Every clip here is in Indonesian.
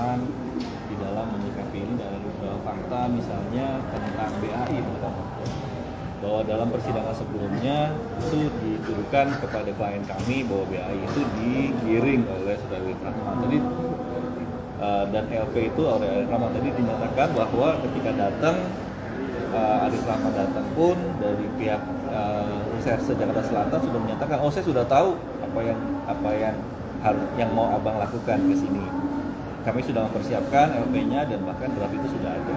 kesalahan di dalam menyikapi ini dari fakta misalnya tentang BAI terutama. Bahwa dalam persidangan sebelumnya itu dituduhkan kepada klien kami bahwa BAI itu digiring oleh saudara Arif Rahman tadi, dan LP itu oleh Arif Rahman tadi dinyatakan bahwa ketika datang Arif Rahman datang pun dari pihak Reserse Jakarta Selatan sudah menyatakan, oh saya sudah tahu apa yang mau abang lakukan ke sini. Kami sudah mempersiapkan LP-nya dan bahkan draft itu sudah ada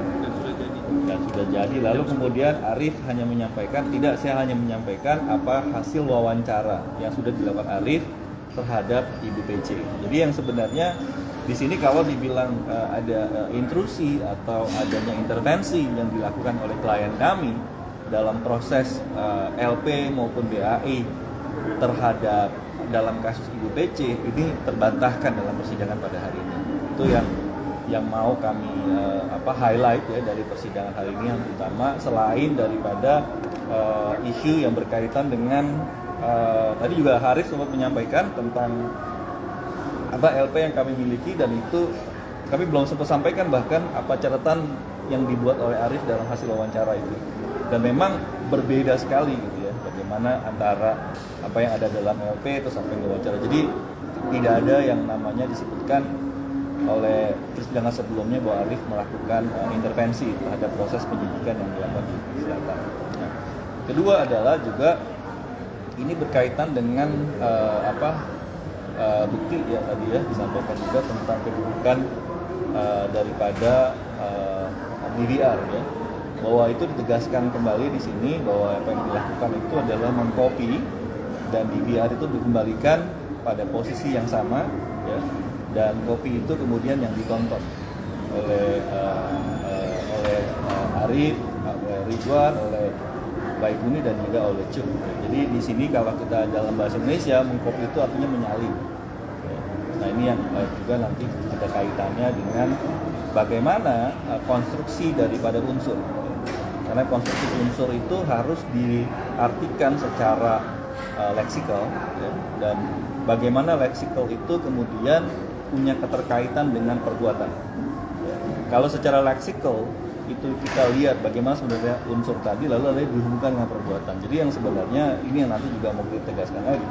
dan sudah jadi. Lalu kemudian Arif hanya menyampaikan, tidak, saya hanya menyampaikan apa hasil wawancara yang sudah dilakukan Arif terhadap Ibu PC. Jadi yang sebenarnya di sini kalau dibilang ada intrusi atau adanya intervensi yang dilakukan oleh klien kami dalam proses LP maupun BAI terhadap dalam kasus Ibu PC, ini terbantahkan dalam persidangan pada hari ini. Itu yang mau kami highlight ya dari persidangan hari ini, yang utama selain daripada isu yang berkaitan dengan tadi juga Haris sempat menyampaikan tentang LP yang kami miliki, dan itu kami belum sempat sampaikan bahkan apa catatan yang dibuat oleh Arif dalam hasil wawancara itu, dan memang berbeda sekali gitu ya bagaimana antara apa yang ada dalam LP itu sampai wawancara. Jadi tidak ada yang namanya disebutkan oleh persidangan sebelumnya bahwa Arif melakukan intervensi terhadap proses penyidikan yang dilakukan di Selatan. Nah, kedua adalah juga ini berkaitan dengan bukti ya tadi ya disampaikan juga tentang kedudukan daripada DVR ya, bahwa itu ditegaskan kembali di sini bahwa apa yang dilakukan itu adalah mengcopy dan DVR itu dikembalikan pada posisi yang sama ya, dan kopi itu kemudian yang ditonton oleh Arif, oleh Ridwan, oleh Baikuni dan juga oleh Cuk. Jadi di sini kalau kita dalam bahasa Indonesia mengkopi itu artinya menyalin. Nah ini yang juga nanti ada kaitannya dengan bagaimana konstruksi daripada unsur. Karena konstruksi unsur itu harus diartikan secara leksikal ya, dan bagaimana leksikal itu kemudian punya keterkaitan dengan perbuatan. Kalau secara leksikal itu kita lihat bagaimana sebenarnya unsur tadi lalu ada dihubungkan dengan perbuatan. Jadi yang sebenarnya ini yang nanti juga mau ditegaskan lagi,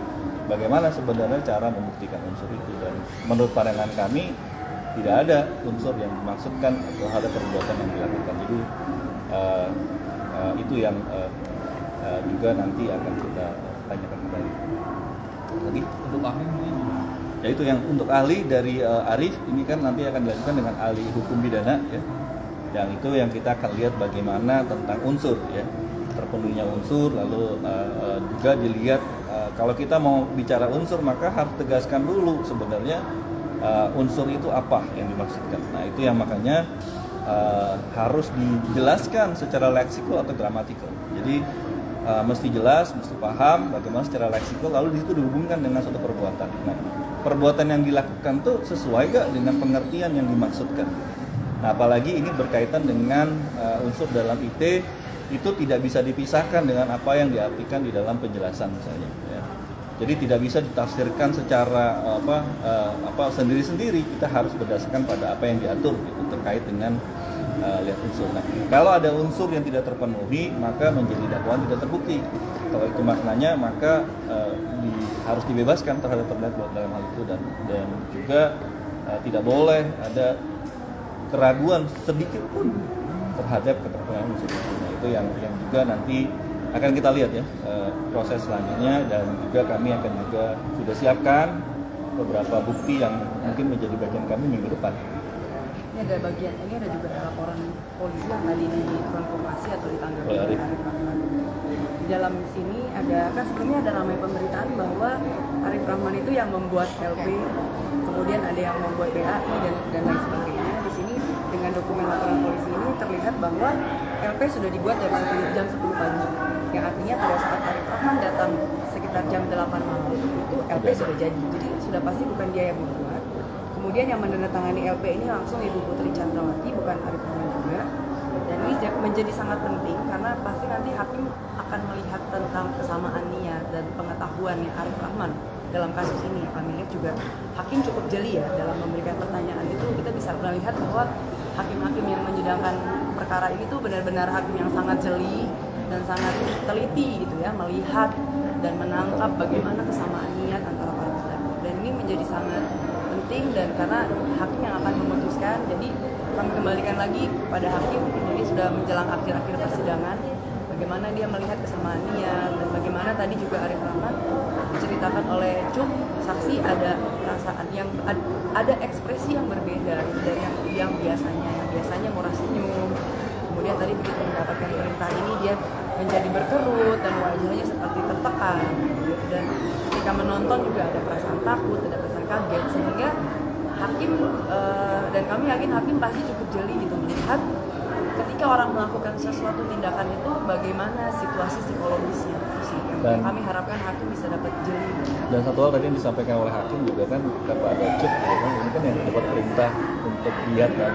bagaimana sebenarnya cara membuktikan unsur itu, dan menurut pandangan kami tidak ada unsur yang dimaksudkan atau ada perbuatan yang dilakukan. Jadi itu yang juga nanti akan kita tanyakan kembali. Lagi untuk ahli ini, ya itu yang untuk ahli dari Arif ini kan nanti akan dilakukan dengan ahli hukum pidana ya. Yang itu yang kita akan lihat bagaimana tentang unsur ya, terpenuhinya unsur, lalu juga dilihat kalau kita mau bicara unsur maka harus tegaskan dulu sebenarnya unsur itu apa yang dimaksudkan. Nah itu yang makanya harus dijelaskan secara leksikal atau gramatikal. Jadi mesti jelas, mesti paham bagaimana secara leksikal, lalu di situ dihubungkan dengan suatu perbuatan. Nah, perbuatan yang dilakukan tuh sesuai gak dengan pengertian yang dimaksudkan. Nah, apalagi ini berkaitan dengan unsur dalam IT itu tidak bisa dipisahkan dengan apa yang diartikan di dalam penjelasan misalnya. Ya. Jadi tidak bisa ditafsirkan secara sendiri-sendiri. Kita harus berdasarkan pada apa yang diatur gitu, terkait dengan lihat unsur. Nah, kalau ada unsur yang tidak terpenuhi, maka menjadi dakwaan tidak terbukti. Kalau itu maknanya, maka harus dibebaskan terhadap terdakwa dalam hal itu, dan juga tidak boleh ada keraguan sedikit pun terhadap keterpenuhan unsur itu. Nah, itu yang juga nanti akan kita lihat ya proses selanjutnya, dan juga kami akan juga sudah siapkan beberapa bukti yang mungkin menjadi bagian kami minggu depan. Ini ada juga laporan polisi yang tadi dikonfirmasi atau ditanggapi oleh Arif Rahman. Di dalam sini ada, kan sebelumnya ada ramai pemberitaan bahwa Arif Rahman itu yang membuat LP, kemudian ada yang membuat BAI dan lain sebagainya. Di sini dengan dokumen laporan polisi ini terlihat bahwa LP sudah dibuat dari jam 10 pagi. Yang artinya pada saat Arif Rahman datang sekitar jam 8 malam itu LP sudah jadi. Jadi sudah pasti bukan dia yang membuat. Kemudian yang menandatangani LP ini langsung Ibu Putri Chandrawati, bukan Arif Rahman juga. Dan ini menjadi sangat penting karena pasti nanti hakim akan melihat tentang kesamaan niat dan pengetahuannya Arif Rahman dalam kasus ini. Kami lihat juga hakim cukup jeli ya dalam memberikan pertanyaan itu, kita bisa melihat bahwa hakim-hakim yang menyidangkan perkara ini tuh benar-benar hakim yang sangat jeli dan sangat teliti gitu ya, melihat dan menangkap bagaimana kesamaan niat antara para terdakwa. Dan ini menjadi sangat penting, dan karena hakim yang akan memutuskan, jadi kami kembalikan lagi kepada hakim. Jadi sudah menjelang akhir-akhir persidangan, bagaimana dia melihat kesamaan niat, dan bagaimana tadi juga Arif Rahman diceritakan oleh Cuk, saksi ada perasaan yang ada ekspresi yang berbeda dari yang biasanya murah senyum. Kemudian tadi begitu mendapatkan perintah ini dia menjadi berkerut dan wajahnya seperti tertekan. Dan ketika menonton juga ada perasaan takut, ada perasaan kaget, sehingga hakim dan kami yakin hakim pasti cukup jeli gitu melihat ketika orang melakukan sesuatu tindakan itu bagaimana situasi psikologisnya. Dan kami harapkan hakim bisa dapat jeli. Dan satu hal tadi yang disampaikan oleh hakim juga kan kepada Cuk, ya kan, ini kan yang dapat perintah untuk lihat kan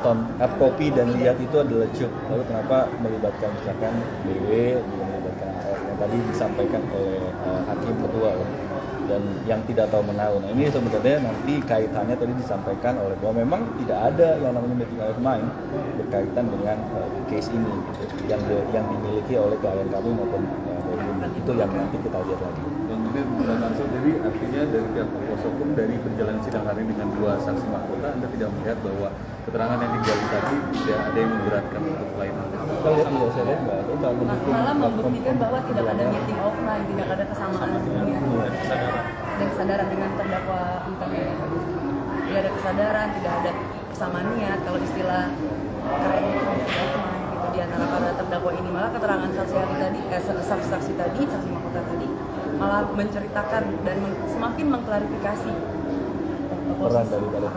hard copy dan lihat itu adalah Cuk. Lalu kenapa melibatkan misalkan BW, juga melibatkan AR yang tadi disampaikan oleh hakim ketua kan? Dan yang tidak tahu menahu. Nah ini sebenarnya nanti kaitannya tadi disampaikan oleh bahwa memang tidak ada yang namanya meeting of mind berkaitan dengan case ini gitu, yang dimiliki oleh klien kami maupun itu yang nanti kita lihat lagi. Dan kemudian langsung, jadi artinya dari pihak kuasa hukum dari berjalan sidang hari dengan 2 saksi mahkota, Anda tidak melihat bahwa keterangan yang digali tadi tidak ada yang memberatkan untuk klien Anda? Kalau lihat juga saya lihat nggak ada malah membuktikan bahwa tidak ada meeting offline, tidak ada kesamaan niat dan kesadaran dengan terdakwa internet. Tidak ada kesadaran, tidak ada kesamaan niat. Kalau istilah keren itu gitu di antara para terdakwa ini, malah keterangan saksi tadi, saksi tadi, saksi mahkota tadi malah menceritakan dan semakin mengklarifikasi peran daripada